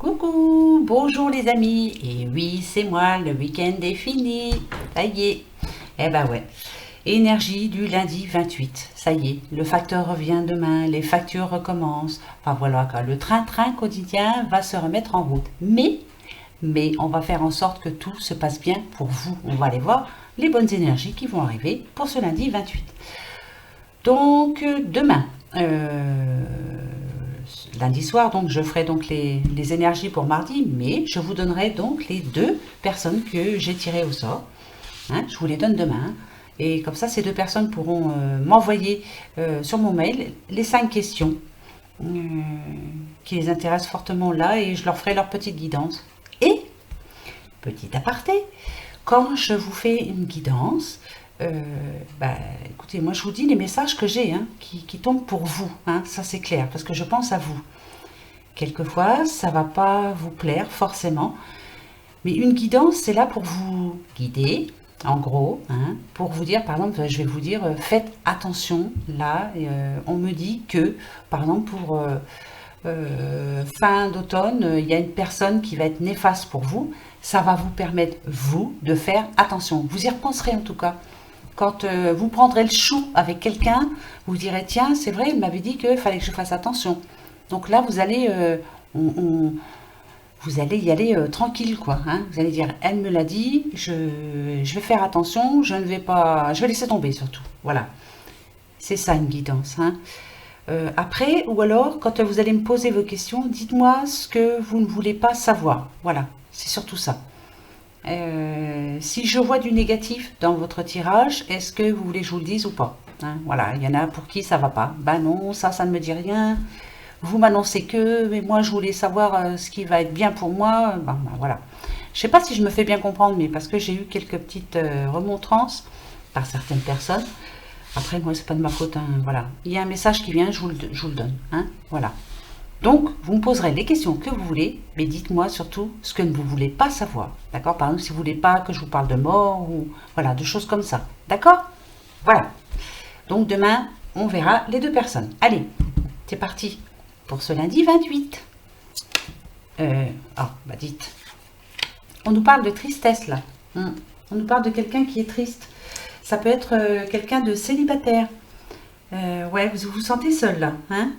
Coucou, bonjour les amis. Et oui, c'est moi, le week-end est fini. Ça y est. Eh ben ouais. Énergie du lundi 28. Ça y est, le facteur revient demain, les factures recommencent. Enfin voilà, quoi, le train-train quotidien va se remettre en route. Mais on va faire en sorte que tout se passe bien pour vous. On va aller voir les bonnes énergies qui vont arriver pour ce lundi 28. Donc demain, lundi soir, donc je ferai donc les énergies pour mardi, mais je vous donnerai donc les deux personnes que j'ai tirées au sort. Hein, je vous les donne demain. Et comme ça, ces deux personnes pourront m'envoyer sur mon mail les 5 questions euh, qui les intéressent fortement là, et je leur ferai leur petite guidance. Et, petit aparté, quand je vous fais une guidance, bah, écoutez, moi je vous dis les messages que j'ai qui tombent pour vous, hein, ça c'est clair, parce que je pense à vous. Quelquefois, ça va pas vous plaire forcément, mais une guidance, c'est là pour vous guider, en gros, hein, pour vous dire, par exemple, je vais vous dire, faites attention, là, on me dit que, par exemple, pour fin d'automne, il y a une personne qui va être néfaste pour vous, ça va vous permettre, vous, de faire attention. Vous y repenserez en tout cas. Quand vous prendrez le chou avec quelqu'un, vous direz, tiens, c'est vrai, il m'avait dit qu'il fallait que je fasse attention. Donc là, vous allez, vous allez y aller tranquille, quoi. Hein. Vous allez dire, elle me l'a dit, je vais faire attention, je ne vais pas, je vais laisser tomber surtout. Voilà, c'est ça une guidance. Hein. Après, ou alors, quand vous allez me poser vos questions, dites-moi ce que vous ne voulez pas savoir. Voilà, c'est surtout ça. Si je vois du négatif dans votre tirage, est-ce que vous voulez que je vous le dise ou pas? Hein, voilà, il y en a pour qui ça va pas. Ben non, ça ne me dit rien. Vous m'annoncez que, mais moi je voulais savoir ce qui va être bien pour moi. Ben, voilà. Je sais pas si je me fais bien comprendre, mais parce que j'ai eu quelques petites remontrances par certaines personnes. Après, moi, c'est pas de ma faute. Hein, voilà. Il y a un message qui vient, je vous le donne. Hein, voilà. Donc, vous me poserez les questions que vous voulez, mais dites-moi surtout ce que vous ne voulez pas savoir. D'accord? Par exemple, si vous ne voulez pas que je vous parle de mort ou voilà, de choses comme ça. D'accord? Voilà. Donc, demain, on verra les deux personnes. Allez, c'est parti pour ce lundi 28. Bah dites. On nous parle de tristesse là. On nous parle de quelqu'un qui est triste. Ça peut être quelqu'un de célibataire. Ouais, vous vous sentez seul là, hein?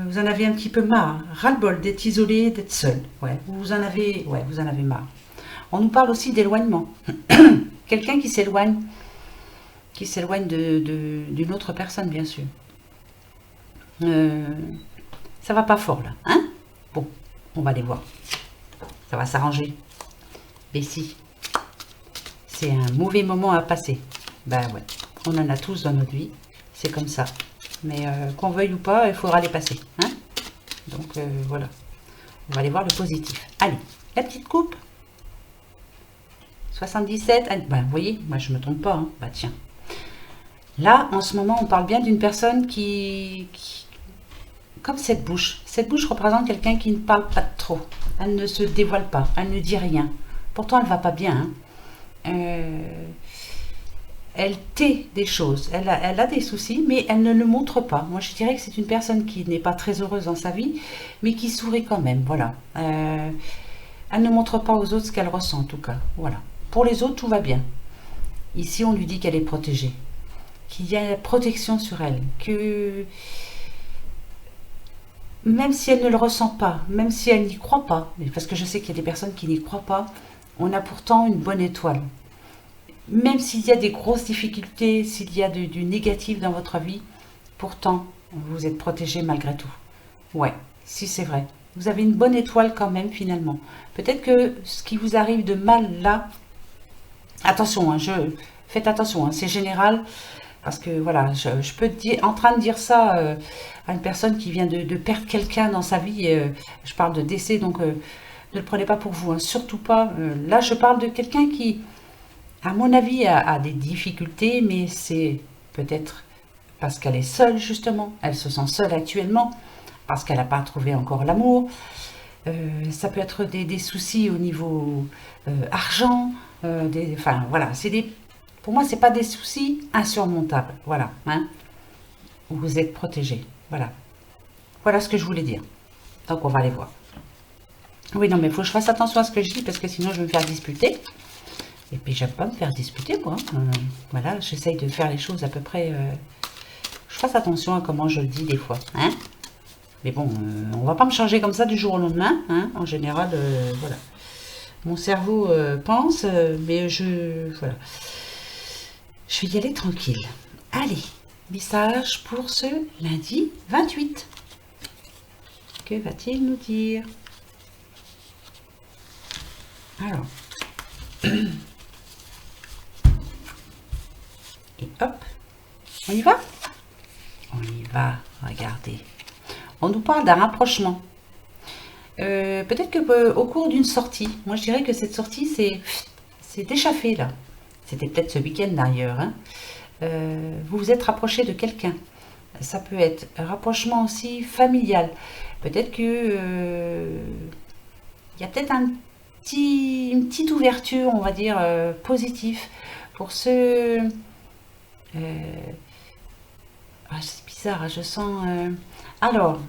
Vous en avez un petit peu marre, ras-le-bol d'être isolé, d'être seul. Ouais, vous en avez marre. On nous parle aussi d'éloignement. Quelqu'un qui s'éloigne d'une autre personne, bien sûr. Ça va pas fort là, hein? Bon, on va aller voir. Ça va s'arranger. Mais si, c'est un mauvais moment à passer. Ben ouais, on en a tous dans notre vie, c'est comme ça. Mais qu'on veuille ou pas, il faudra les passer. Hein, donc voilà, on va aller voir le positif. Allez, la petite coupe. 77, allez, ben, vous voyez, moi je me trompe pas. Hein. Bah tiens. Là, en ce moment, on parle bien d'une personne qui... Comme cette bouche. Cette bouche représente quelqu'un qui ne parle pas trop. Elle ne se dévoile pas, elle ne dit rien. Pourtant, elle va pas bien. Hein. Elle tait des choses, elle a des soucis, mais elle ne le montre pas. Moi, je dirais que c'est une personne qui n'est pas très heureuse dans sa vie, mais qui sourit quand même, voilà. Elle ne montre pas aux autres ce qu'elle ressent, en tout cas, voilà. Pour les autres, tout va bien. Ici, on lui dit qu'elle est protégée, qu'il y a la protection sur elle, que même si elle ne le ressent pas, même si elle n'y croit pas, parce que je sais qu'il y a des personnes qui n'y croient pas, on a pourtant une bonne étoile. Même s'il y a des grosses difficultés, s'il y a du négatif dans votre vie, pourtant, vous êtes protégé malgré tout. Ouais, si c'est vrai. Vous avez une bonne étoile quand même, finalement. Peut-être que ce qui vous arrive de mal là, attention, hein, faites attention, hein, c'est général, parce que voilà, je peux être en train de dire ça à une personne qui vient de perdre quelqu'un dans sa vie, je parle de décès, donc ne le prenez pas pour vous, hein, surtout pas. Là, je parle de quelqu'un qui à mon avis, a des difficultés, mais c'est peut-être parce qu'elle est seule, justement. Elle se sent seule actuellement, parce qu'elle n'a pas trouvé encore l'amour. Ça peut être des soucis au niveau argent. Enfin, voilà. Pour moi, ce n'est pas des soucis insurmontables. Voilà. Hein, vous êtes protégé. Voilà. Voilà ce que je voulais dire. Donc, on va aller voir. Oui, non, mais il faut que je fasse attention à ce que je dis parce que sinon je vais me faire disputer. Et puis j'aime pas me faire disputer, moi. Voilà, j'essaye de faire les choses à peu près. Je fasse attention à comment je le dis des fois. Hein. Mais bon, on va pas me changer comme ça du jour au lendemain. Hein. En général, voilà. Mon cerveau pense, mais voilà. Je vais y aller tranquille. Allez, message pour ce lundi 28. Que va-t-il nous dire? Alors. Et hop. On y va? On y va, regardez. On nous parle d'un rapprochement. Peut-être que au cours d'une sortie, moi je dirais que cette sortie c'est échappé là. C'était peut-être ce week-end d'ailleurs. Hein. Vous vous êtes rapproché de quelqu'un. Ça peut être un rapprochement aussi familial. Peut-être que il y a peut-être une petite ouverture, on va dire, positive pour ceux. C'est bizarre, hein, je sens. Alors,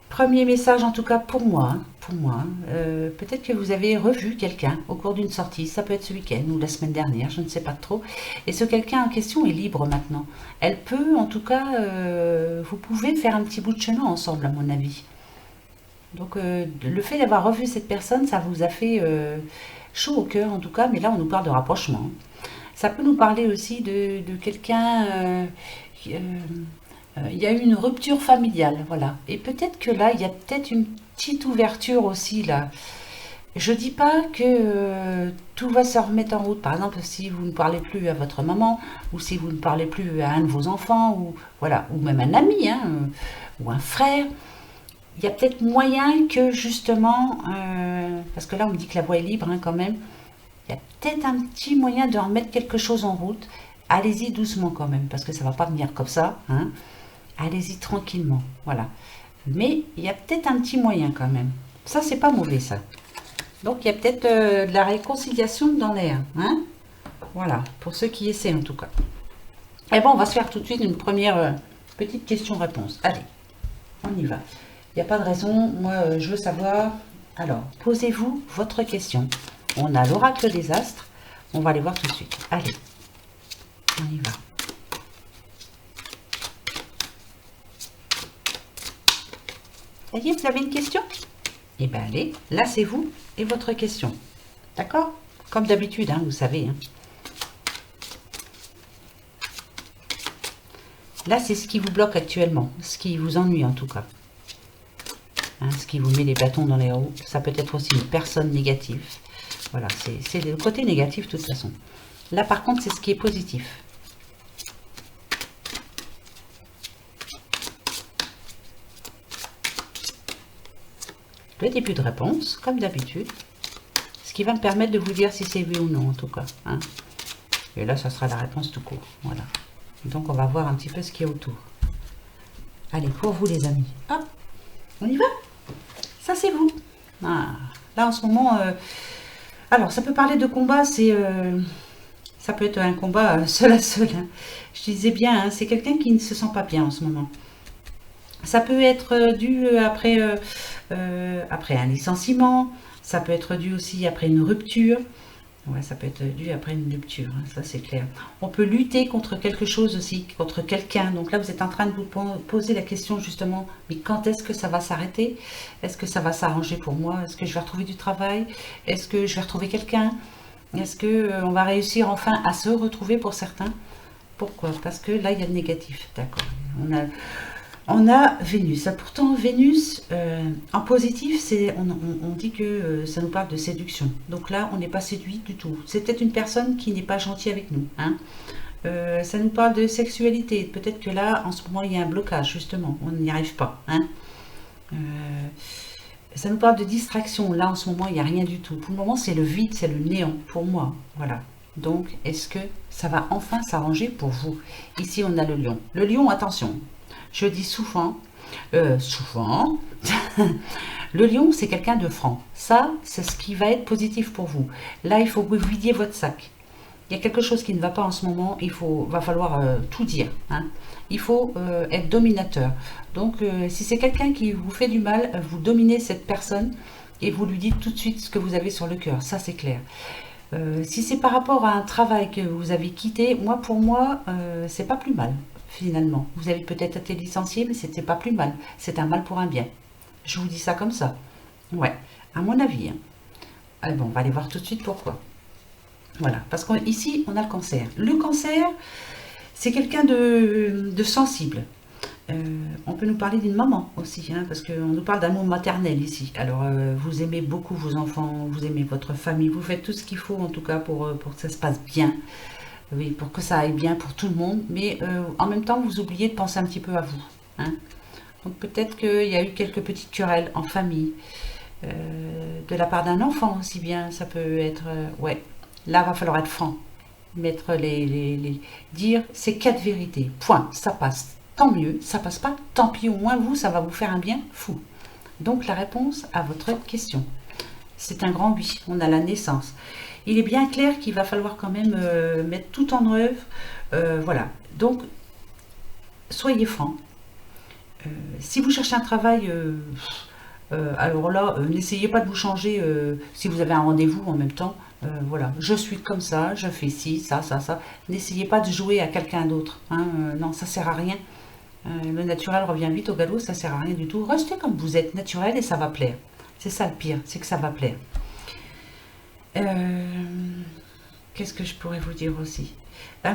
premier message en tout cas pour moi. Peut-être que vous avez revu quelqu'un au cours d'une sortie. Ça peut être ce week-end ou la semaine dernière, je ne sais pas trop. Et ce quelqu'un en question est libre maintenant. Elle peut, en tout cas, vous pouvez faire un petit bout de chemin ensemble, à mon avis. Donc, le fait d'avoir revu cette personne, ça vous a fait chaud au cœur, en tout cas. Mais là, on nous parle de rapprochement. Ça peut nous parler aussi de quelqu'un. Il y a eu une rupture familiale, voilà. Et peut-être que là, il y a peut-être une petite ouverture aussi, là. Je dis pas que tout va se remettre en route. Par exemple, si vous ne parlez plus à votre maman, ou si vous ne parlez plus à un de vos enfants, ou voilà, ou même un ami, hein, ou un frère, il y a peut-être moyen que justement, parce que là, on me dit que la voie est libre, hein, quand même. Il y a peut-être un petit moyen de remettre quelque chose en route. Allez-y doucement quand même, parce que ça ne va pas venir comme ça, hein. Allez-y tranquillement, voilà. Mais il y a peut-être un petit moyen quand même. Ça, c'est pas mauvais, ça. Donc, il y a peut-être de la réconciliation dans l'air, hein. Voilà, pour ceux qui essaient en tout cas. Et bon, on va se faire tout de suite une première petite question-réponse. Allez, on y va. Il n'y a pas de raison, moi, je veux savoir. Alors, posez-vous votre question. On a l'oracle des astres. On va aller voir tout de suite. Allez, on y va. Ça y est, vous avez une question? Eh bien, allez, là, c'est vous et votre question. D'accord? Comme d'habitude, hein, vous savez. Hein. Là, c'est ce qui vous bloque actuellement, ce qui vous ennuie en tout cas. Hein, ce qui vous met les bâtons dans les roues. Ça peut être aussi une personne négative. Voilà, c'est le côté négatif de toute façon. Là, par contre, c'est ce qui est positif. Le début de réponse, comme d'habitude. Ce qui va me permettre de vous dire si c'est oui ou non, en tout cas. Hein. Et là, ça sera la réponse tout court. Voilà. Donc, on va voir un petit peu ce qu'il y a autour. Allez, pour vous, les amis. Hop, on y va. Ça, c'est vous. Ah, là, en ce moment... alors, ça peut parler de combat, ça peut être un combat seul à seul. Hein. Je disais bien, hein, c'est quelqu'un qui ne se sent pas bien en ce moment. Ça peut être dû après un licenciement, ça peut être dû aussi après une rupture. Ouais, ça peut être dû après une rupture, hein, ça c'est clair. On peut lutter contre quelque chose aussi, contre quelqu'un. Donc là, vous êtes en train de vous poser la question justement, mais quand est-ce que ça va s'arrêter? Est-ce que ça va s'arranger pour moi? Est-ce que je vais retrouver du travail? Est-ce que je vais retrouver quelqu'un? Est-ce que on va réussir enfin à se retrouver pour certains? Pourquoi? Parce que là, il y a le négatif, d'accord. On a Vénus. Pourtant, Vénus, en positif, on dit que ça nous parle de séduction. Donc là, on n'est pas séduit du tout. C'est peut-être une personne qui n'est pas gentille avec nous. Hein. Ça nous parle de sexualité. Peut-être que là, en ce moment, il y a un blocage, justement. On n'y arrive pas. Hein. Ça nous parle de distraction. Là, en ce moment, il n'y a rien du tout. Pour le moment, c'est le vide, c'est le néant, pour moi. Voilà. Donc, est-ce que ça va enfin s'arranger pour vous? Ici, on a le lion. Le lion, attention. Je dis souvent, le lion, c'est quelqu'un de franc. Ça, c'est ce qui va être positif pour vous. Là, il faut que vous vidiez votre sac. il y a quelque chose qui ne va pas en ce moment, va falloir tout dire. Hein. Il faut être dominateur. Donc, si c'est quelqu'un qui vous fait du mal, vous dominez cette personne et vous lui dites tout de suite ce que vous avez sur le cœur. Ça, c'est clair. Si c'est par rapport à un travail que vous avez quitté, pour moi, c'est pas plus mal, finalement. Vous avez peut-être été licencié, mais c'était pas plus mal. C'est un mal pour un bien. Je vous dis ça comme ça. Ouais, à mon avis. Hein. Ah bon, on va aller voir tout de suite pourquoi. Voilà, parce qu'ici, on a le cancer. Le cancer, c'est quelqu'un de sensible. On peut nous parler d'une maman aussi, hein, parce qu'on nous parle d'amour maternel ici. Alors, vous aimez beaucoup vos enfants, vous aimez votre famille, vous faites tout ce qu'il faut en tout cas pour que ça se passe bien, oui, pour que ça aille bien pour tout le monde, mais en même temps, vous oubliez de penser un petit peu à vous. Hein. Donc peut-être qu'il y a eu quelques petites querelles en famille, de la part d'un enfant aussi bien, ça peut être... ouais, là, va falloir être franc, mettre dire ces 4 vérités, point, ça passe. Tant mieux, ça passe pas, tant pis, au moins vous, ça va vous faire un bien fou. Donc la réponse à votre question, c'est un grand oui, on a la naissance. Il est bien clair qu'il va falloir quand même mettre tout en œuvre, voilà. Donc, soyez francs. Si vous cherchez un travail, alors là, n'essayez pas de vous changer si vous avez un rendez-vous en même temps. Voilà, je suis comme ça, je fais ci, ça. N'essayez pas de jouer à quelqu'un d'autre. Hein, non, ça sert à rien. Le naturel revient vite au galop, ça sert à rien du tout. Restez comme vous êtes, naturel, et ça va plaire. C'est ça le pire, c'est que ça va plaire. Qu'est-ce que je pourrais vous dire aussi?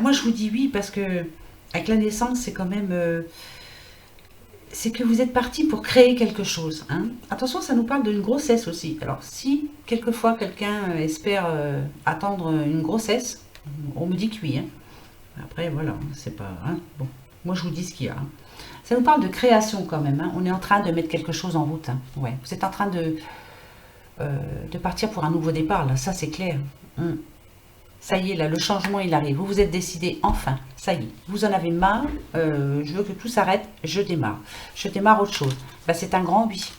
Moi, je vous dis oui parce que avec la naissance, c'est quand même... c'est que vous êtes parti pour créer quelque chose. Hein. Attention, ça nous parle d'une grossesse aussi. Alors, si quelquefois quelqu'un espère attendre une grossesse, on me dit que oui. Hein. Après, voilà, c'est pas... Hein. Bon, moi, je vous dis ce qu'il y a. Hein. Ça nous parle de création quand même. Hein. On est en train de mettre quelque chose en route. Hein. Ouais. Vous êtes en train de partir pour un nouveau départ. Là, ça, c'est clair. Ça y est, là, le changement, il arrive. Vous vous êtes décidé, enfin, ça y est. Vous en avez marre, je veux que tout s'arrête, je démarre. Je démarre autre chose. Bah, c'est un grand oui.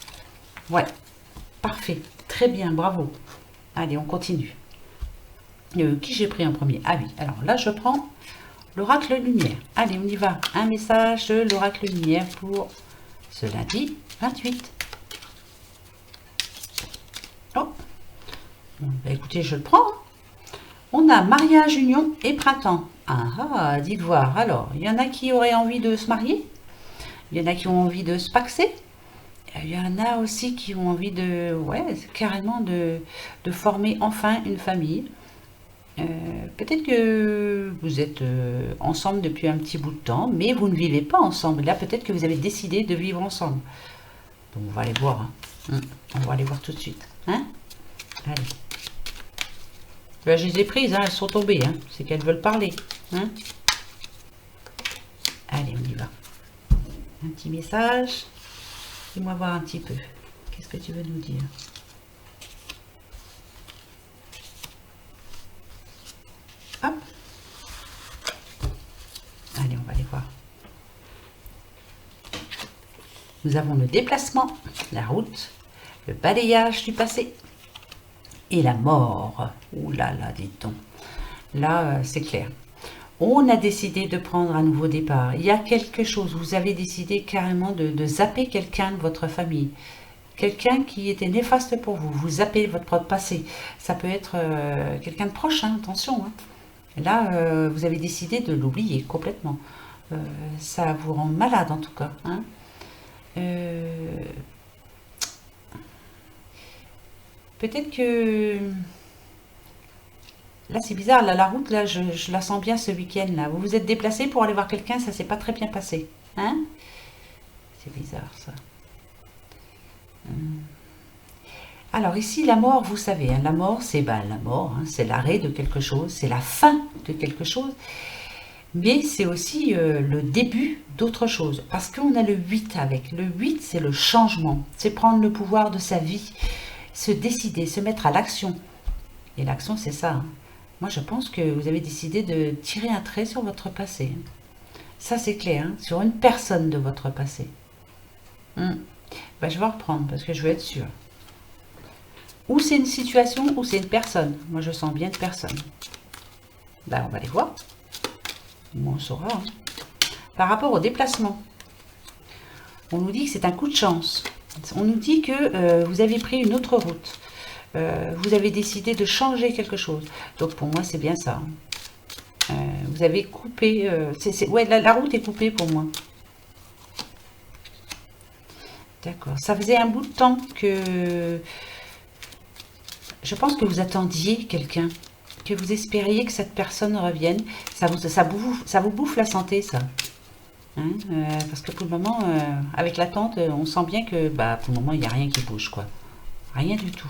Ouais, parfait. Très bien, bravo. Allez, on continue. Qui j'ai pris en premier? Ah oui, alors là, je prends l'oracle lumière. Allez, on y va. Un message de l'oracle lumière pour ce lundi 28. Oh, bon, bah, écoutez, je le prends. Hein. On a mariage, union et printemps. Ah, dites voir. Alors, il y en a qui auraient envie de se marier. Il y en a qui ont envie de se paxer. Il y en a aussi qui ont envie de, ouais, carrément de former enfin une famille. Peut-être que vous êtes ensemble depuis un petit bout de temps, mais vous ne vivez pas ensemble. Là, peut-être que vous avez décidé de vivre ensemble. Donc, on va aller voir. Hein. On va aller voir tout de suite. Hein? Allez. Là, je les ai prises, hein, elles sont tombées. Hein. C'est qu'elles veulent parler. Hein. Allez, on y va. Un petit message. Fais-moi voir un petit peu. Qu'est-ce que tu veux nous dire? Hop. Allez, on va aller voir. Nous avons le déplacement, la route, le balayage du passé et la mort. Ouh là là, dit-on. Là, c'est clair. On a décidé de prendre un nouveau départ. Il y a quelque chose. Vous avez décidé carrément de zapper quelqu'un de votre famille. Quelqu'un qui était néfaste pour vous. Vous zappez votre propre passé. Ça peut être quelqu'un de proche, hein, attention. Hein. Là, vous avez décidé de l'oublier complètement. Ça vous rend malade en tout cas. Hein. Peut-être que... Là, c'est bizarre. Là, la route, là, je la sens bien ce week-end. Là, vous vous êtes déplacé pour aller voir quelqu'un, ça s'est pas très bien passé. Hein? C'est bizarre, ça. Alors ici, la mort, vous savez, hein, la mort, c'est la mort, hein, c'est l'arrêt de quelque chose, c'est la fin de quelque chose. Mais c'est aussi le début d'autre chose. Parce qu'on a le 8 avec. Le 8, c'est le changement. C'est prendre le pouvoir de sa vie. Se décider, se mettre à l'action. Et l'action, c'est ça. Hein. Moi, je pense que vous avez décidé de tirer un trait sur votre passé. Ça, c'est clair. Hein, sur une personne de votre passé. Je vais reprendre parce que je veux être sûre. Ou c'est une situation ou c'est une personne. Moi, je sens bien une personne. Ben, on va les voir. Moi, on saura. Hein. Par rapport au déplacement, on nous dit que c'est un coup de chance. On nous dit que vous avez pris une autre route. Vous avez décidé de changer quelque chose. Donc pour moi, c'est bien ça. Vous avez coupé... ouais, la route est coupée pour moi. D'accord. Ça faisait un bout de temps que... Je pense que vous attendiez quelqu'un. Que vous espériez que cette personne revienne. Ça vous bouffe la santé, ça. Hein, parce que pour le moment, avec l'attente, on sent bien que bah, pour le moment, il n'y a rien qui bouge, quoi. Rien du tout.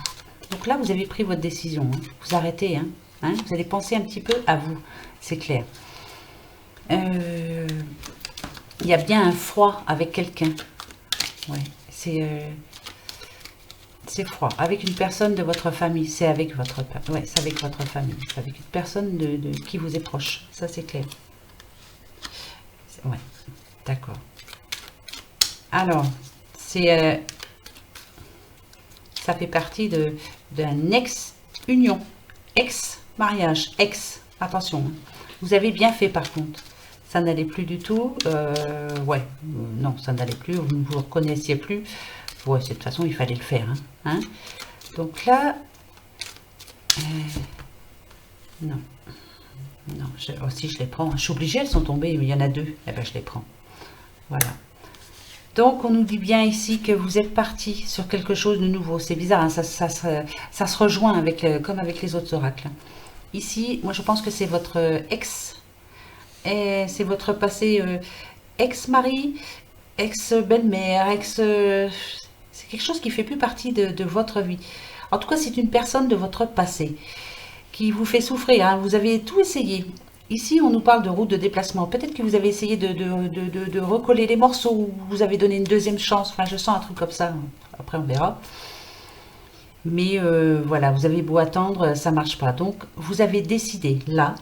Donc là, vous avez pris votre décision. Hein. Vous arrêtez. Hein. Hein, vous allez penser un petit peu à vous. C'est clair. Il y a bien un froid avec quelqu'un. Ouais, c'est froid. Avec une personne de votre famille. C'est avec votre, ouais, c'est avec votre famille. C'est avec une personne de qui vous est proche. Ça, c'est clair. Ouais, d'accord. Alors, c'est... ça fait partie d'un ex-union, ex-mariage, ex. Attention, hein. Vous avez bien fait par contre. Ça n'allait plus du tout. Ouais, non, ça n'allait plus. Vous ne vous reconnaissiez plus. Ouais, de toute façon, il fallait le faire. Hein, hein. Donc là, non, non. Aussi, je les prends. Je suis obligée, elles sont tombées. Il y en a deux. Eh ben, je les prends. Voilà. Donc, on nous dit bien ici que vous êtes parti sur quelque chose de nouveau. C'est bizarre, hein, ça se rejoint avec, comme avec les autres oracles. Ici, moi, je pense que c'est votre ex. Et c'est votre passé ex-mari, ex-belle-mère, c'est quelque chose qui fait plus partie de votre vie. En tout cas, c'est une personne de votre passé qui vous fait souffrir. Hein. Vous avez tout essayé. Ici, on nous parle de route de déplacement. Peut-être que vous avez essayé de recoller les morceaux, ou vous avez donné une deuxième chance. Enfin, je sens un truc comme ça. Après, on verra. Mais voilà, vous avez beau attendre, ça ne marche pas. Donc, vous avez décidé, là,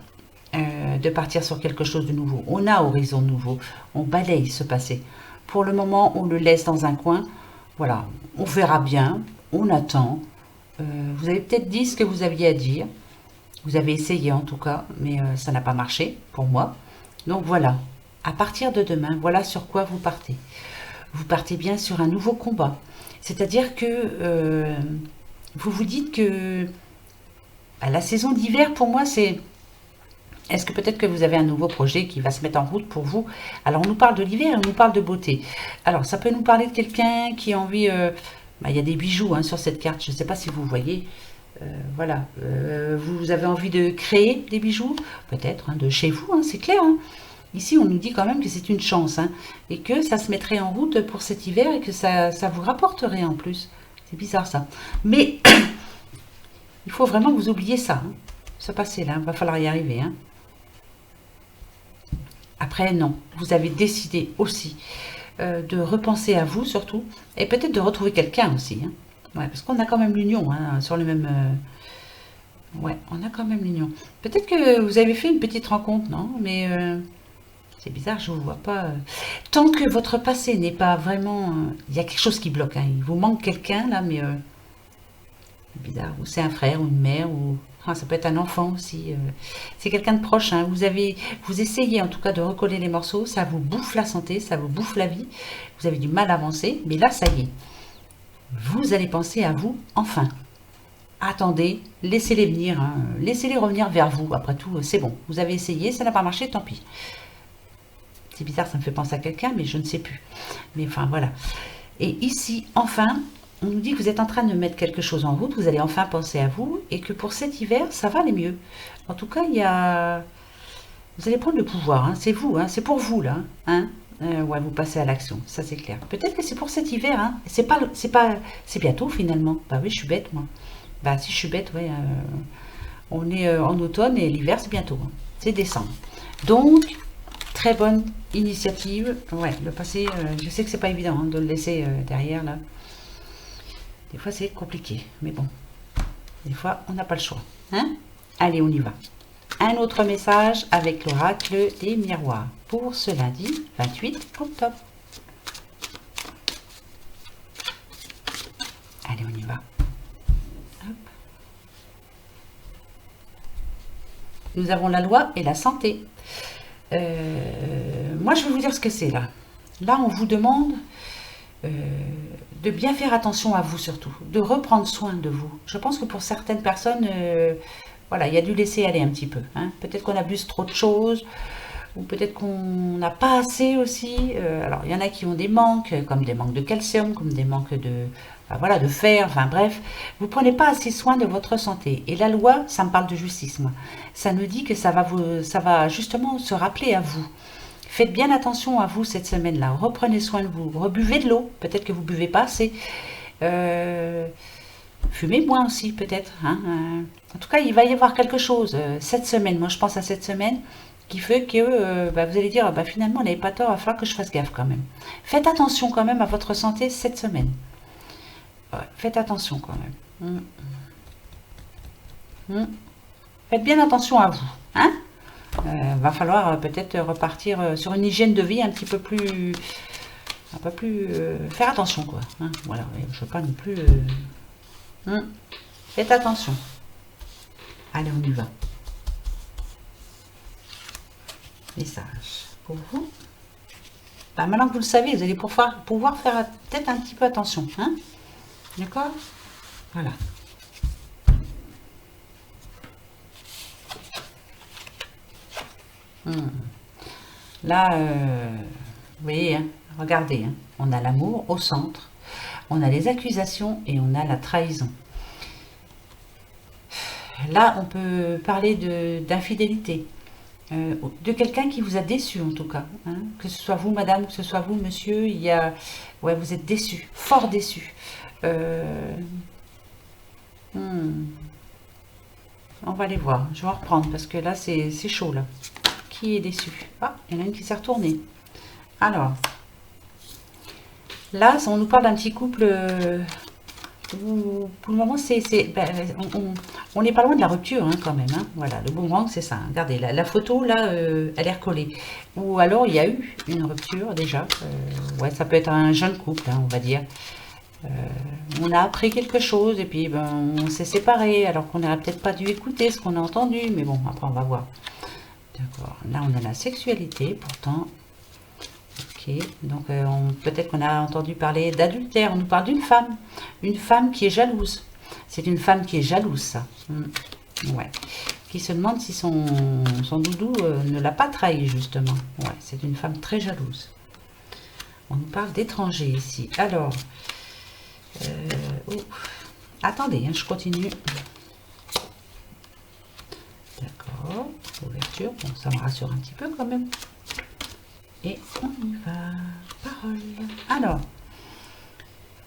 de partir sur quelque chose de nouveau. On a horizon nouveau. On balaye ce passé. Pour le moment, on le laisse dans un coin. Voilà, on verra bien. On attend. Vous avez peut-être dit ce que vous aviez à dire. Vous avez essayé en tout cas, mais ça n'a pas marché pour moi. Donc voilà, à partir de demain, voilà sur quoi vous partez. Vous partez bien sur un nouveau combat. C'est-à-dire que vous vous dites que bah, la saison d'hiver, pour moi, c'est... Est-ce que peut-être que vous avez un nouveau projet qui va se mettre en route pour vous? Alors, on nous parle de l'hiver et on nous parle de beauté. Alors, ça peut nous parler de quelqu'un qui a envie... bah, il y a des bijoux hein, sur cette carte, je ne sais pas si vous voyez... voilà, vous avez envie de créer des bijoux, peut-être, hein, de chez vous, hein, c'est clair. Hein. Ici, on nous dit quand même que c'est une chance, hein, et que ça se mettrait en route pour cet hiver et que ça vous rapporterait en plus. C'est bizarre ça. Mais il faut vraiment que vous oubliez ça, hein, ce passé-là, il va falloir y arriver. Hein. Après, non, vous avez décidé aussi de repenser à vous surtout, et peut-être de retrouver quelqu'un aussi. Hein. Ouais, parce qu'on a quand même l'union hein, sur le même... ouais, on a quand même l'union. Peut-être que vous avez fait une petite rencontre, non? Mais c'est bizarre, je ne vous vois pas. Tant que votre passé n'est pas vraiment... il y a quelque chose qui bloque. Hein. Il vous manque quelqu'un, là, mais... c'est bizarre. Ou c'est un frère, ou une mère, ou... Enfin, ça peut être un enfant aussi. C'est quelqu'un de proche. Hein. Vous essayez en tout cas de recoller les morceaux. Ça vous bouffe la santé, ça vous bouffe la vie. Vous avez du mal à avancer. Mais là, ça y est. Vous allez penser à vous, enfin. Attendez, laissez-les venir, hein. Laissez-les revenir vers vous. Après tout, c'est bon. Vous avez essayé, ça n'a pas marché, tant pis. C'est bizarre, ça me fait penser à quelqu'un, mais je ne sais plus. Mais enfin, voilà. Et ici, enfin, on nous dit que vous êtes en train de mettre quelque chose en route, vous allez enfin penser à vous, et que pour cet hiver, ça va aller mieux. En tout cas, il y a... Vous allez prendre le pouvoir, hein. C'est vous, hein. C'est pour vous, là. Hein. Ouais, vous passez à l'action, ça c'est clair. Peut-être que c'est pour cet hiver, hein. C'est bientôt finalement. Bah oui, je suis bête moi. Bah si je suis bête, ouais. On est en automne et l'hiver c'est bientôt. Hein. C'est décembre. Donc, très bonne initiative. Ouais, le passé, je sais que c'est pas évident hein, de le laisser derrière là. Des fois c'est compliqué, mais bon. Des fois on n'a pas le choix. Hein. Allez, on y va. Un autre message avec l'oracle des miroirs pour ce lundi 28 octobre. Allez, on y va. Hop. Nous avons la loi et la santé. Moi, je vais vous dire ce que c'est là. Là, on vous demande euh, de bien faire attention à vous surtout, de reprendre soin de vous. Je pense que pour certaines personnes, voilà, il y a dû laisser aller un petit peu. Hein. Peut-être qu'on abuse trop de choses, ou peut-être qu'on n'a pas assez aussi. Alors, il y en a qui ont des manques, comme des manques de calcium, comme des manques de, enfin, voilà, de fer, enfin bref. Vous ne prenez pas assez soin de votre santé. Et la loi, ça me parle de justice, moi. Ça nous dit que ça va justement se rappeler à vous. Faites bien attention à vous cette semaine-là. Reprenez soin de vous. Rebuvez de l'eau. Peut-être que vous buvez pas assez. Euh, Fumez moins aussi, peut-être. Hein. En tout cas, il va y avoir quelque chose cette semaine. Moi, je pense à cette semaine qui fait que bah, vous allez dire, bah, finalement, elle n'avait pas tort, il va falloir que je fasse gaffe quand même. Faites attention quand même à votre santé cette semaine. Ouais, faites attention quand même. Faites bien attention à vous. Hein. Va falloir peut-être repartir sur une hygiène de vie un peu plus, faire attention quoi. Hein. Voilà, je ne veux pas non plus. Faites attention. Allez, on y va. Message pour vous. Bah, maintenant que vous le savez, vous allez pouvoir faire peut-être un petit peu attention. Hein. D'accord. Voilà. Là, vous voyez, hein, regardez, hein, on a l'amour au centre, on a les accusations et on a la trahison. Là, on peut parler d'infidélité, de quelqu'un qui vous a déçu en tout cas. Hein, que ce soit vous, madame, que ce soit vous, monsieur, il y a, ouais, vous êtes déçu, fort déçu. On va aller voir, je vais en reprendre parce que là, c'est chaud là. Qui est déçu? Ah, il y en a une qui s'est retournée. Alors, là, on nous parle d'un petit couple où, pour le moment, on n'est pas loin de la rupture hein, quand même. Hein. Voilà, le boomerang, c'est ça. Hein. Regardez, la photo, là, elle est recollée. Ou alors, il y a eu une rupture déjà. Ouais, ça peut être un jeune couple, hein, on va dire. On a appris quelque chose et puis ben, on s'est séparés alors qu'on n'aurait peut-être pas dû écouter ce qu'on a entendu. Mais bon, après, on va voir. D'accord. Là, on a la sexualité, pourtant. Ok. Donc, peut-être qu'on a entendu parler d'adultère. On nous parle d'une femme. Une femme qui est jalouse. C'est une femme qui est jalouse, ça. Ouais. Qui se demande si son doudou ne l'a pas trahi, justement. Ouais, c'est une femme très jalouse. On nous parle d'étrangers ici. Alors, attendez, hein, je continue. D'accord, ouverture, bon, ça me rassure un petit peu quand même. Et on y va, parole. Alors,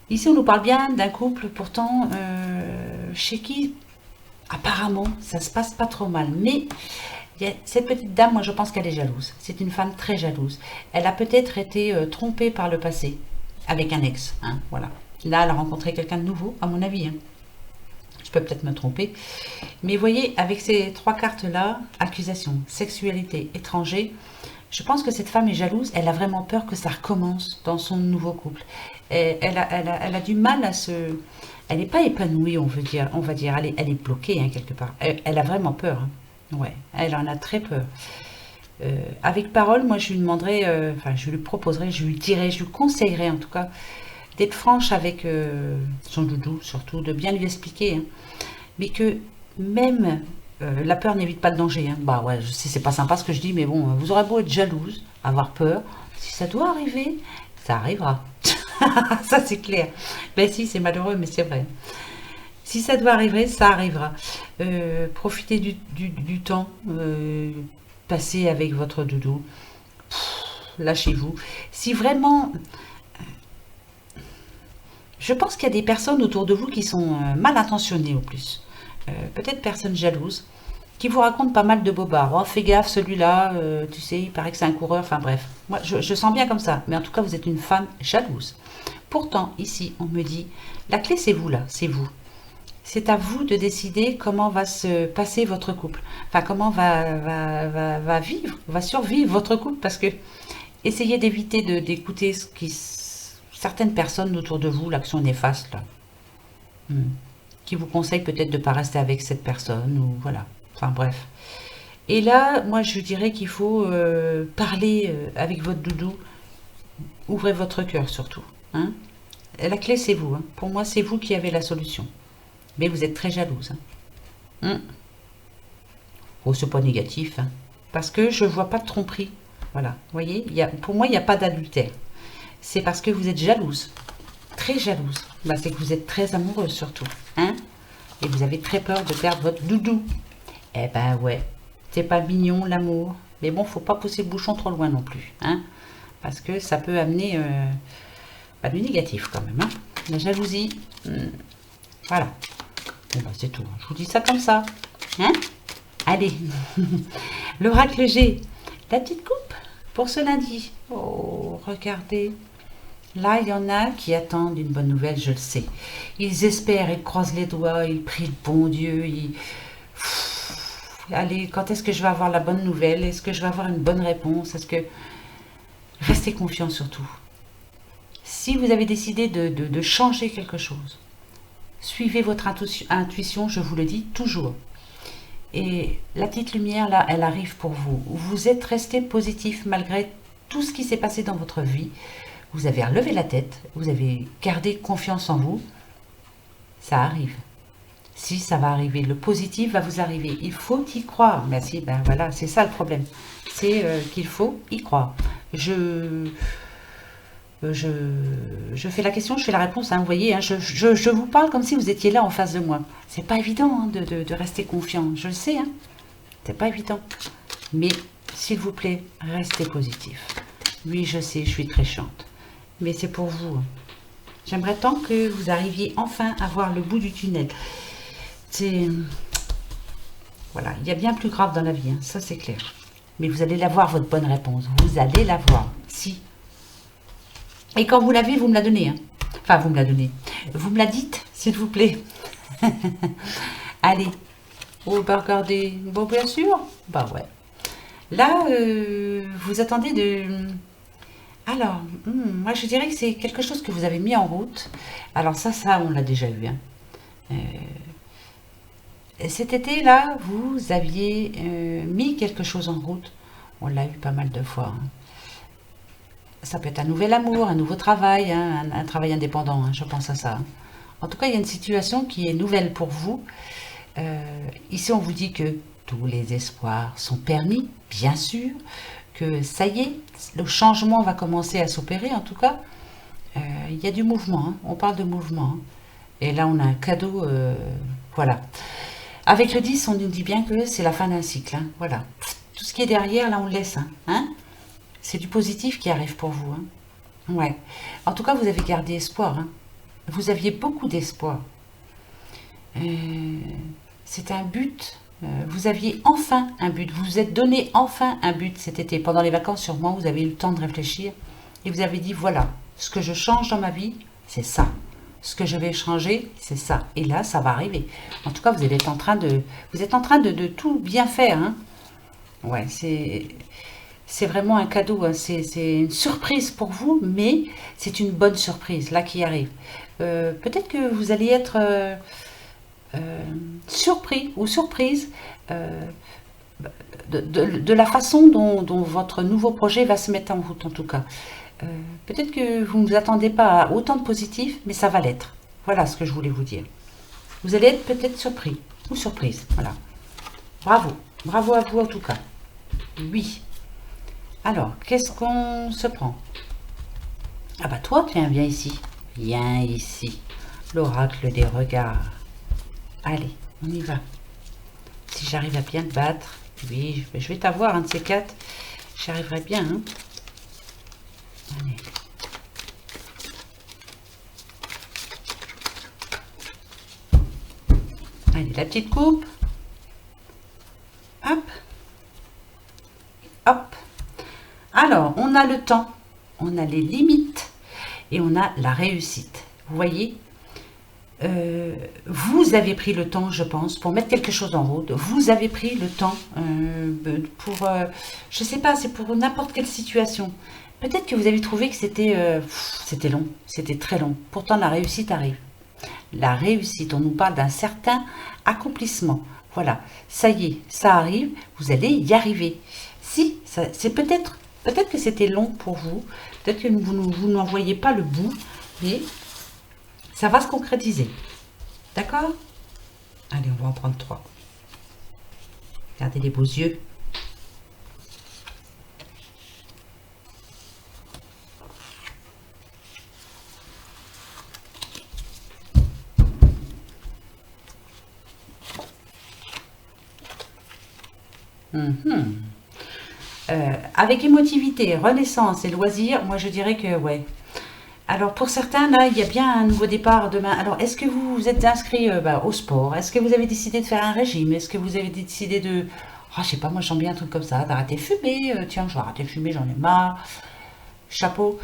ici on nous parle bien d'un couple, pourtant, chez qui, apparemment, ça se passe pas trop mal. Mais, il y a cette petite dame, moi je pense qu'elle est jalouse. C'est une femme très jalouse. Elle a peut-être été trompée par le passé, avec un ex, hein, voilà. Là, elle a rencontré quelqu'un de nouveau, à mon avis, hein. Je peux peut-être me tromper. Mais voyez, avec ces trois cartes-là, accusation, sexualité, étranger, je pense que cette femme est jalouse. Elle a vraiment peur que ça recommence dans son nouveau couple. Et elle a du mal à se... Elle n'est pas épanouie, on va dire. Elle est bloquée, hein, quelque part. Elle a vraiment peur. Hein. Ouais, elle en a très peur. Avec parole, moi, je lui demanderais... Enfin, je lui proposerais, je lui dirais, je lui conseillerais, en tout cas, d'être franche avec son doudou, surtout, de bien lui expliquer. Hein. Mais que même la peur n'évite pas le danger. Hein. Bah ouais, je sais, c'est pas sympa ce que je dis, mais bon, vous aurez beau être jalouse, avoir peur, si ça doit arriver, ça arrivera. Ça c'est clair. Ben si, c'est malheureux, mais c'est vrai. Si ça doit arriver, ça arrivera. Profitez du temps passé avec votre doudou. Lâchez-vous. Si vraiment... Je pense qu'il y a des personnes autour de vous qui sont mal intentionnées au plus. Peut-être personnes jalouses, qui vous racontent pas mal de bobards. Oh, fais gaffe, celui-là, tu sais, il paraît que c'est un coureur. Enfin bref, moi je sens bien comme ça. Mais en tout cas, vous êtes une femme jalouse. Pourtant, ici, on me dit, la clé c'est vous là, c'est vous. C'est à vous de décider comment va se passer votre couple. Enfin, comment va survivre votre couple. Parce que essayez d'éviter d'écouter certaines personnes autour de vous, l'action néfaste, là. Qui vous conseillent peut-être de ne pas rester avec cette personne, ou voilà. Enfin bref. Et là, moi, je dirais qu'il faut parler avec votre doudou. Ouvrez votre cœur surtout. Hein. La clé, c'est vous. Hein. Pour moi, c'est vous qui avez la solution. Mais vous êtes très jalouse. Hein. Oh, c'est pas négatif. Hein. Parce que je vois pas de tromperie. Voilà. Vous voyez, pour moi, il n'y a pas d'adultère. C'est parce que vous êtes jalouse. Très jalouse. Bah, c'est que vous êtes très amoureuse surtout. Hein. Et vous avez très peur de perdre votre doudou. Eh ben ouais. C'est pas mignon l'amour. Mais bon, faut pas pousser le bouchon trop loin non plus. Hein. Parce que ça peut amener du négatif quand même. Hein. La jalousie. Voilà. Bon, bah, c'est tout. Je vous dis ça comme ça. Hein. Allez. L'oracle G. La petite coupe pour ce lundi. Oh, regardez. Là, il y en a qui attendent une bonne nouvelle, je le sais. Ils espèrent, ils croisent les doigts, ils prient le bon Dieu. Allez, quand est-ce que je vais avoir la bonne nouvelle? Est-ce que je vais avoir une bonne réponse? Est-ce que... Restez confiants surtout. Si vous avez décidé de changer quelque chose, suivez votre intuition, je vous le dis toujours. Et la petite lumière, là, elle arrive pour vous. Vous êtes resté positif malgré tout ce qui s'est passé dans votre vie. Vous avez relevé la tête, vous avez gardé confiance en vous. Ça arrive. Si ça va arriver, le positif va vous arriver. Il faut y croire. Merci, ben voilà, c'est ça le problème. C'est qu'il faut y croire. Je fais la question, je fais la réponse. Hein, vous voyez, hein, je vous parle comme si vous étiez là en face de moi. C'est pas évident hein, de rester confiant. Je le sais. Hein, c'est pas évident. Mais s'il vous plaît, restez positif. Oui, je sais, je suis très chiante. Mais c'est pour vous. Hein. J'aimerais tant que vous arriviez enfin à voir le bout du tunnel. C'est... Voilà, il y a bien plus grave dans la vie, hein, ça c'est clair. Mais vous allez l'avoir, votre bonne réponse. Vous allez l'avoir, si. Et quand vous l'avez, vous me la donnez. Hein. Enfin, vous me la donnez. Vous me la dites, s'il vous plaît. Allez. Oh, bah regardez. Bon, bien sûr. Bah ouais. Là, vous attendez de... Alors, moi je dirais que c'est quelque chose que vous avez mis en route. Alors ça on l'a déjà eu. Hein. Cet été-là, vous aviez mis quelque chose en route. On l'a eu pas mal de fois. Hein. Ça peut être un nouvel amour, un nouveau travail, hein, un travail indépendant, hein, je pense à ça. Hein. En tout cas, il y a une situation qui est nouvelle pour vous. Ici, on vous dit que tous les espoirs sont permis, bien sûr, que ça y est, le changement va commencer à s'opérer, en tout cas. Il y a du mouvement, hein, on parle de mouvement. Hein. Et là, on a un cadeau, voilà. Avec le 10, on nous dit bien que c'est la fin d'un cycle, hein, voilà. Tout ce qui est derrière, là, on le laisse, hein. C'est du positif qui arrive pour vous. Hein. Ouais. En tout cas, vous avez gardé espoir. Hein. Vous aviez beaucoup d'espoir. C'est un but. Vous aviez enfin un but. Vous vous êtes donné enfin un but cet été. Pendant les vacances, sûrement, vous avez eu le temps de réfléchir. Et vous avez dit, voilà, ce que je change dans ma vie, c'est ça. Ce que je vais changer, c'est ça. Et là, ça va arriver. En tout cas, vous êtes en train de tout bien faire. Hein. Ouais, c'est vraiment un cadeau, hein. C'est une surprise pour vous, mais c'est une bonne surprise, là, qui arrive. Peut-être que vous allez être surpris ou surprise de la façon dont votre nouveau projet va se mettre en route, en tout cas. Peut-être que vous ne vous attendez pas à autant de positif, mais ça va l'être. Voilà ce que je voulais vous dire. Vous allez être peut-être surpris ou surprise, voilà. Bravo, bravo à vous en tout cas. Oui. Alors, qu'est-ce qu'on se prend? Ah bah toi, tiens, viens ici. Viens ici. L'oracle des regards. Allez, on y va. Si j'arrive à bien te battre, oui, je vais t'avoir, un de ces quatre. J'arriverai bien, hein. Allez. Allez, la petite coupe. Hop. Hop. Alors, on a le temps, on a les limites et on a la réussite. Vous voyez, vous avez pris le temps, je pense, pour mettre quelque chose en route. Vous avez pris le temps pour, je sais pas, c'est pour n'importe quelle situation. Peut-être que vous avez trouvé que c'était long, c'était très long. Pourtant, la réussite arrive. La réussite, on nous parle d'un certain accomplissement. Voilà, ça y est, ça arrive, vous allez y arriver. Si, c'est peut-être que c'était long pour vous, peut-être que vous n'en voyez pas le bout, mais ça va se concrétiser. D'accord? Allez, on va en prendre 3. Regardez les beaux yeux. Mhm. Avec émotivité, renaissance et loisirs, moi je dirais que ouais. Alors pour certains, là, il y a bien un nouveau départ demain. Alors est-ce que vous vous êtes inscrit au sport? Est-ce que vous avez décidé de faire un régime? Est-ce que vous avez décidé de... Ah, je sais pas, moi j'aime bien un truc comme ça, d'arrêter de fumer. Tiens, je vais arrêter de fumer, j'en ai marre. Chapeau.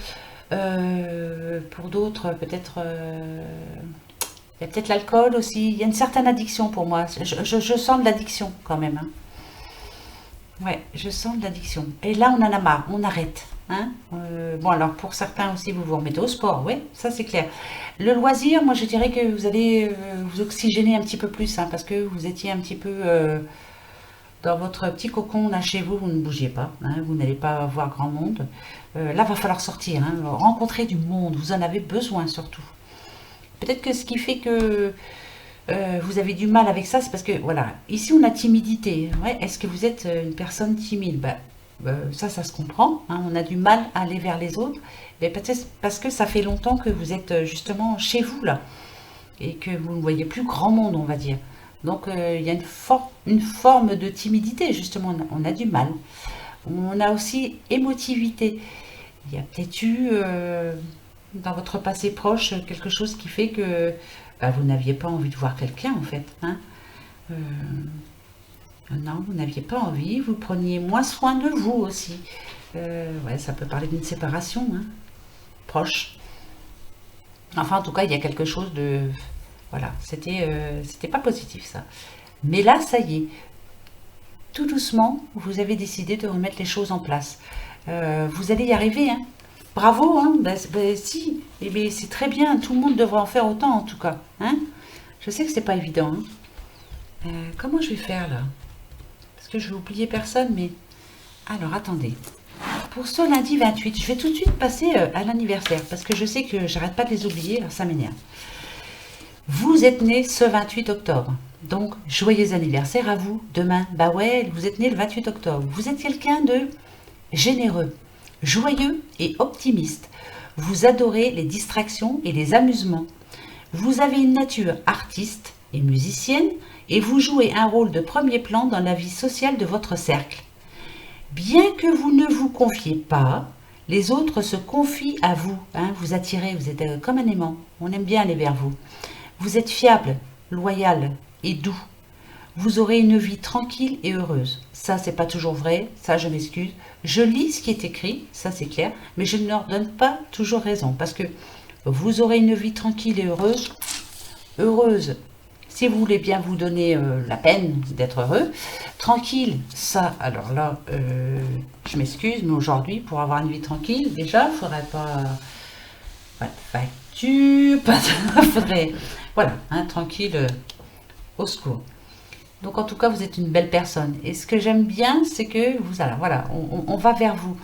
Pour d'autres, peut-être... il y a peut-être l'alcool aussi. Il y a une certaine addiction pour moi. Je sens de l'addiction quand même, hein. Ouais, je sens de l'addiction. Et là, on en a marre, on arrête. Hein. Bon, alors pour certains aussi, vous vous remettez au sport, oui, ça c'est clair. Le loisir, moi je dirais que vous allez vous oxygéner un petit peu plus, hein, parce que vous étiez un petit peu dans votre petit cocon là chez vous, vous ne bougiez pas, hein, vous n'allez pas voir grand monde. Là, va falloir sortir, hein, rencontrer du monde, vous en avez besoin surtout. Peut-être que ce qui fait que vous avez du mal avec ça, c'est parce que, voilà, ici on a timidité. Ouais, est-ce que vous êtes une personne timide? Ça se comprend, hein, on a du mal à aller vers les autres, mais peut-être parce que ça fait longtemps que vous êtes justement chez vous, là, et que vous ne voyez plus grand monde, on va dire. Donc, il y a une forme de timidité, justement, on a du mal. On a aussi émotivité. Il y a peut-être eu, dans votre passé proche, quelque chose qui fait que vous n'aviez pas envie de voir quelqu'un, en fait. Hein. Euh, non, vous n'aviez pas envie, vous preniez moins soin de vous aussi. Ouais, ça peut parler d'une séparation, hein, proche. Enfin, en tout cas, il y a quelque chose de... Voilà, c'était pas positif, ça. Mais là, ça y est, tout doucement, vous avez décidé de remettre les choses en place. Vous allez y arriver, hein. Bravo, hein. Si, c'est très bien, tout le monde devrait en faire autant, en tout cas. Hein. Je sais que c'est pas évident. Hein. Comment je vais faire, là? Parce que je vais oublier personne, mais... Alors, attendez. Pour ce lundi 28, je vais tout de suite passer à l'anniversaire, parce que je sais que j'arrête pas de les oublier, alors ça m'énerve. Vous êtes né ce 28 octobre. Donc, joyeux anniversaire à vous, demain. Bah ouais, vous êtes né le 28 octobre. Vous êtes quelqu'un de généreux, joyeux et optimiste. Vous adorez les distractions et les amusements. Vous avez une nature artiste et musicienne et vous jouez un rôle de premier plan dans la vie sociale de votre cercle. Bien que vous ne vous confiez pas, les autres se confient à vous. Hein, vous attirez, vous êtes comme un aimant. On aime bien aller vers vous. Vous êtes fiable, loyal et doux. Vous aurez une vie tranquille et heureuse. Ça, c'est pas toujours vrai, ça, je m'excuse. Je lis ce qui est écrit, ça c'est clair, mais je ne leur donne pas toujours raison, parce que vous aurez une vie tranquille et heureuse. Heureuse, si vous voulez bien vous donner la peine d'être heureux. Tranquille, ça, alors là, je m'excuse, mais aujourd'hui, pour avoir une vie tranquille, déjà, il ne faudrait pas de facture, faudrait, voilà, hein, tranquille, au secours. Donc en tout cas, vous êtes une belle personne. Et ce que j'aime bien, c'est que vous, voilà, on va vers vous.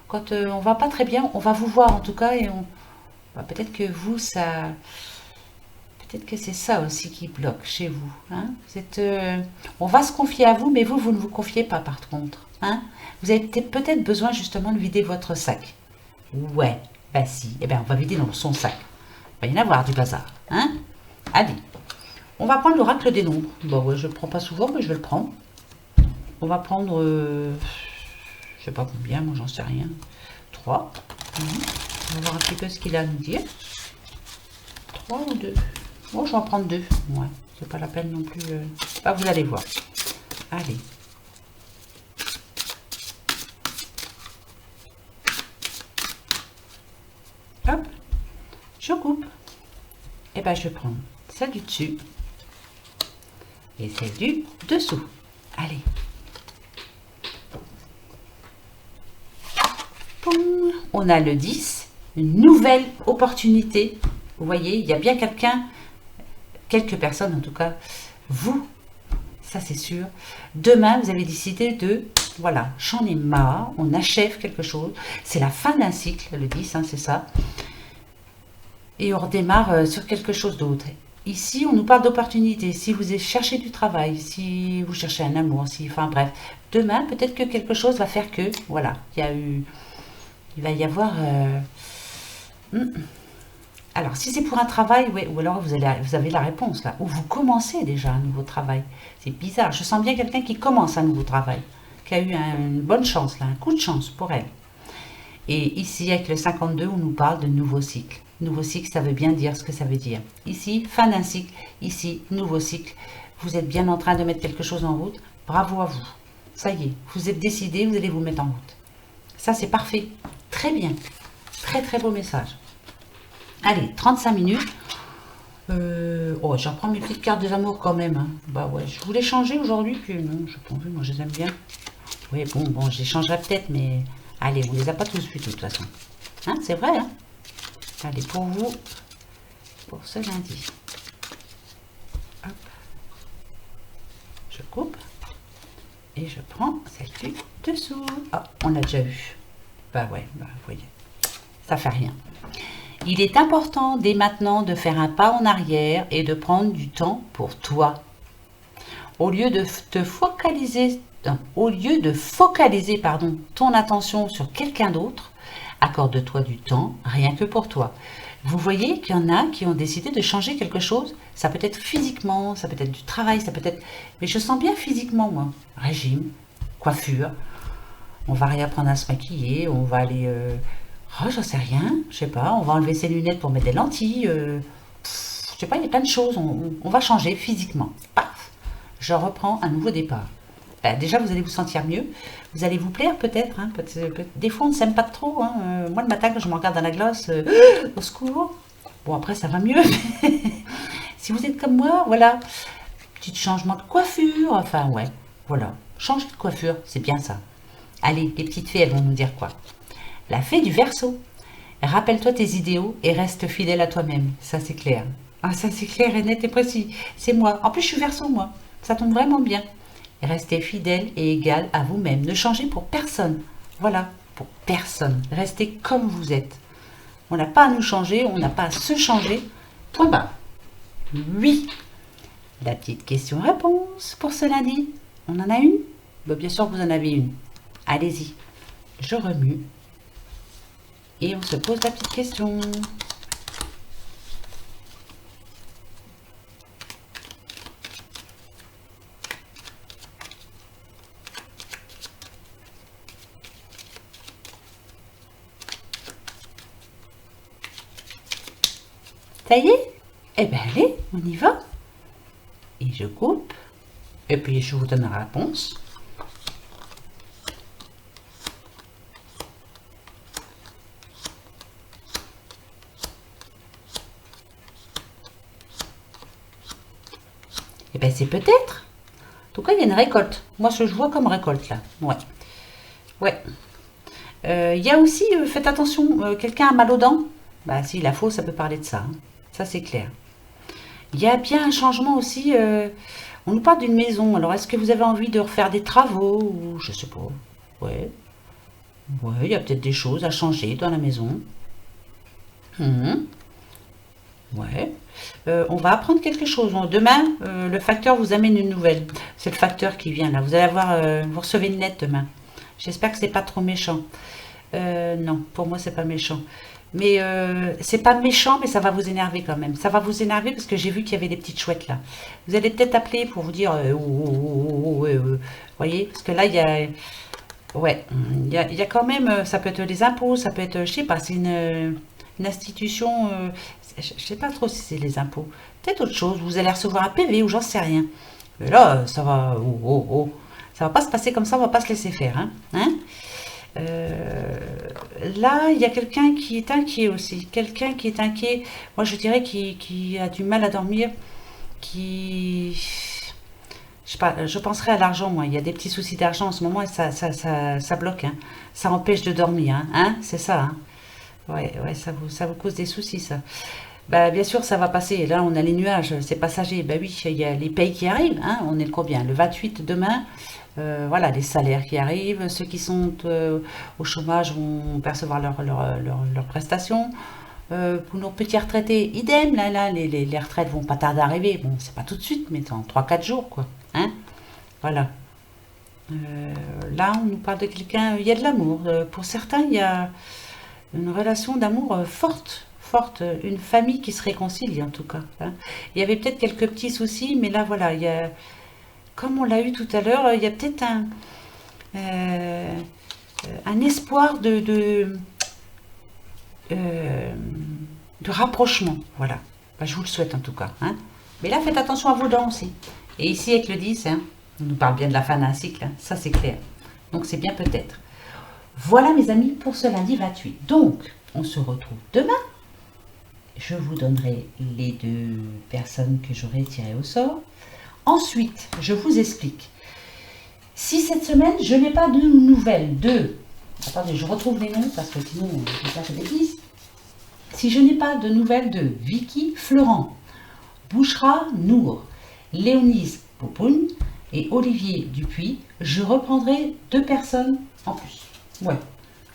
Quand on va pas très bien, on va vous voir en tout cas, et peut-être que vous, ça, peut-être que c'est ça aussi qui bloque chez vous. Hein. Vous êtes, on va se confier à vous, mais vous ne vous confiez pas par contre. Hein. Vous avez peut-être besoin justement de vider votre sac. Ouais, bah si. Eh bien, on va vider dans son sac. Il va y en avoir du bazar. Hein. Allez. On va prendre l'oracle des nombres. Bon, ouais, je ne le prends pas souvent, mais je vais le prendre. On va prendre, je sais pas combien, moi j'en sais rien. 3. On va voir un petit peu ce qu'il a à nous dire. 3 ou 2. Bon, je vais en prendre 2. Ouais, c'est pas la peine non plus. Vous allez voir. Allez. Hop. Je coupe. Et ben, je vais prendre celle du dessus. Et celle du dessous. Allez. Poum. On a le 10, une nouvelle opportunité. Vous voyez, il y a bien quelques personnes en tout cas, vous, ça c'est sûr. Demain, vous avez décidé de, voilà, j'en ai marre, on achève quelque chose. C'est la fin d'un cycle, le 10, hein, c'est ça. Et on redémarre sur quelque chose d'autre. Ici, on nous parle d'opportunités. Si vous cherchez du travail, si vous cherchez un amour, si, enfin bref, demain, peut-être que quelque chose va faire que, voilà, il va y avoir... Alors, si c'est pour un travail, ouais, ou alors vous avez la réponse là, ou vous commencez déjà un nouveau travail. C'est bizarre. Je sens bien quelqu'un qui commence un nouveau travail, qui a eu une bonne chance là, un coup de chance pour elle. Et ici, avec le 52, on nous parle de nouveau cycle. Nouveau cycle, ça veut bien dire ce que ça veut dire. Ici, fin d'un cycle. Ici, nouveau cycle. Vous êtes bien en train de mettre quelque chose en route. Bravo à vous. Ça y est, vous êtes décidé, vous allez vous mettre en route. Ça, c'est parfait. Très bien. Très, très beau message. Allez, 35 minutes. Oh, j'en prends mes petites cartes des amours quand même. Hein. Bah ouais, je voulais changer aujourd'hui, puis non, je pense moi je les aime bien. Oui, bon, je les changerai peut-être, mais allez, on les a pas tous vus de toute façon. Hein, c'est vrai, hein. Allez, pour vous, pour ce lundi. Hop. Je coupe. Et je prends celle du dessous. Ah, on l'a déjà vu. Bah ouais, bah vous voyez. Ça fait rien. Il est important dès maintenant de faire un pas en arrière et de prendre du temps pour toi. Au lieu de focaliser ton attention sur quelqu'un d'autre, accorde-toi du temps rien que pour toi. Vous voyez qu'il y en a qui ont décidé de changer quelque chose. Ça peut être physiquement, ça peut être du travail, ça peut être... Mais je sens bien physiquement, moi. Régime, coiffure. On va réapprendre à se maquiller, on va aller... Oh, j'en sais rien, je sais pas, on va enlever ses lunettes pour mettre des lentilles. Je sais pas, il y a plein de choses. On va changer physiquement. Paf, je reprends un nouveau départ. Ben, déjà, vous allez vous sentir mieux. Vous allez vous plaire peut-être. Hein, des fois, on ne s'aime pas trop. Hein. Moi, le matin, quand je me regarde dans la glace, au secours. Bon, après, ça va mieux. Si vous êtes comme moi, voilà. Petit changement de coiffure. Enfin, ouais, voilà. Changer de coiffure, c'est bien ça. Allez, les petites fées, elles vont nous dire quoi? La fée du Verseau. Rappelle-toi tes idéaux et reste fidèle à toi-même. Ça, c'est clair. Ah, ça, c'est clair et net et précis. C'est moi. En plus, je suis Verseau, moi. Ça tombe vraiment bien. Restez fidèle et égal à vous-même. Ne changez pour personne. Voilà, pour personne. Restez comme vous êtes. On n'a pas à nous changer, on n'a pas à se changer. Point barre. Oui. La petite question-réponse pour ce lundi. On en a une? Bah, bien sûr que vous en avez une. Allez-y. Je remue. Et on se pose la petite question. Ça y est? Eh bien allez, on y va. Et je coupe. Et puis je vous donne la réponse. Eh bien c'est peut-être. En tout cas, il y a une récolte. Moi, ce que je vois comme récolte là. Ouais. Ouais. Il y a aussi, faites attention, quelqu'un a mal aux dents. Bah si, la faux, ça peut parler de ça. Hein. Ça, c'est clair. Il y a bien un changement aussi. On nous parle d'une maison. Alors, est-ce que vous avez envie de refaire des travaux ou je sais pas. Ouais. Ouais, il y a peut-être des choses à changer dans la maison. Mhm. Ouais. On va apprendre quelque chose. Demain, le facteur vous amène une nouvelle. C'est le facteur qui vient là. Vous allez avoir, vous recevez une lettre demain. J'espère que c'est pas trop méchant. Non, pour moi c'est pas méchant. Mais c'est pas méchant, mais ça va vous énerver quand même. Ça va vous énerver parce que j'ai vu qu'il y avait des petites chouettes là. Vous allez peut-être appeler pour vous dire, oh, oh, oh, oh, voyez, parce que là il y a, ouais, il y a quand même, ça peut être les impôts, ça peut être, je sais pas, c'est une institution, je sais pas trop si c'est les impôts. Peut-être autre chose. Vous allez recevoir un PV ou j'en sais rien. Mais là, ça va, oh, oh, oh. Ça va pas se passer comme ça, on va pas se laisser faire, hein, hein. Là, il y a quelqu'un qui est inquiet aussi. Quelqu'un qui est inquiet, moi je dirais qui a du mal à dormir, qui... Je sais pas, je penserais à l'argent, moi. Il y a des petits soucis d'argent en ce moment et ça bloque. Hein. Ça empêche de dormir. Hein, hein, c'est ça. Hein. Ouais, ça vous cause des soucis, ça. Bah, bien sûr, ça va passer. Là, on a les nuages, c'est passager. Bah oui, il y a les payes qui arrivent, hein. On est le combien? Le 28 demain. Voilà, les salaires qui arrivent. Ceux qui sont au chômage vont percevoir leurs prestations. Pour nos petits retraités, idem, là, les retraites vont pas tarder à arriver. Bon, c'est pas tout de suite, mais dans 3 4 jours, quoi. Hein? Voilà. Là, on nous parle de quelqu'un, il y a de l'amour. Pour certains, il y a une relation d'amour forte, forte, une famille qui se réconcilie en tout cas, hein. Il y avait peut-être quelques petits soucis, mais là, voilà, comme on l'a eu tout à l'heure, il y a peut-être euh, un espoir euh, de rapprochement, voilà. Bah, je vous le souhaite en tout cas, hein. Mais là, faites attention à vos dents aussi. Et ici, avec le 10, hein, on nous parle bien de la fin d'un cycle, hein, ça c'est clair. Donc c'est bien peut-être. Voilà mes amis pour ce lundi 28. Donc, on se retrouve demain. Je vous donnerai les 2 personnes que j'aurai tirées au sort. Ensuite, je vous explique. Si cette semaine, je n'ai pas de nouvelles de... Attendez, je retrouve les noms parce que sinon, je vais faire des bêtises. Si je n'ai pas de nouvelles de Vicky Florent, Bouchra Nour, Léonise Popoun et Olivier Dupuis, je reprendrai 2 personnes en plus. Ouais,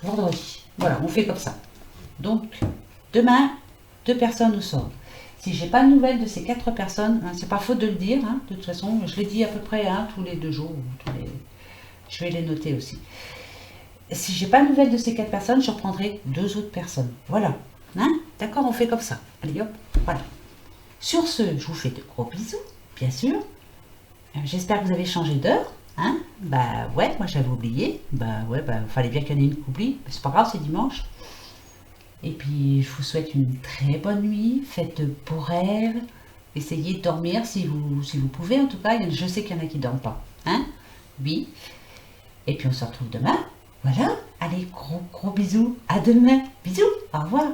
vendredi. Voilà, on fait comme ça. Donc, demain, 2 personnes au sort. Si j'ai pas de nouvelles de ces 4 personnes, hein, c'est pas faute de le dire, hein, de toute façon, je l'ai dit à peu près, hein, tous les 2 jours. Je vais les noter aussi. Si j'ai pas de nouvelles de ces 4 personnes, je reprendrai 2 autres personnes. Voilà. Hein, d'accord, on fait comme ça. Allez hop, voilà. Sur ce, je vous fais de gros bisous, bien sûr. J'espère que vous avez changé d'heure. Hein, bah ouais, moi j'avais oublié. Bah ouais, bah fallait bien qu'il y en ait une qui oublie. C'est pas grave, c'est dimanche. Et puis je vous souhaite une très bonne nuit. Faites de beaux rêves. Essayez de dormir si vous pouvez. En tout cas, je sais qu'il y en a qui ne dorment pas. Hein, oui. Et puis on se retrouve demain. Voilà. Allez, gros bisous. À demain. Bisous. Au revoir.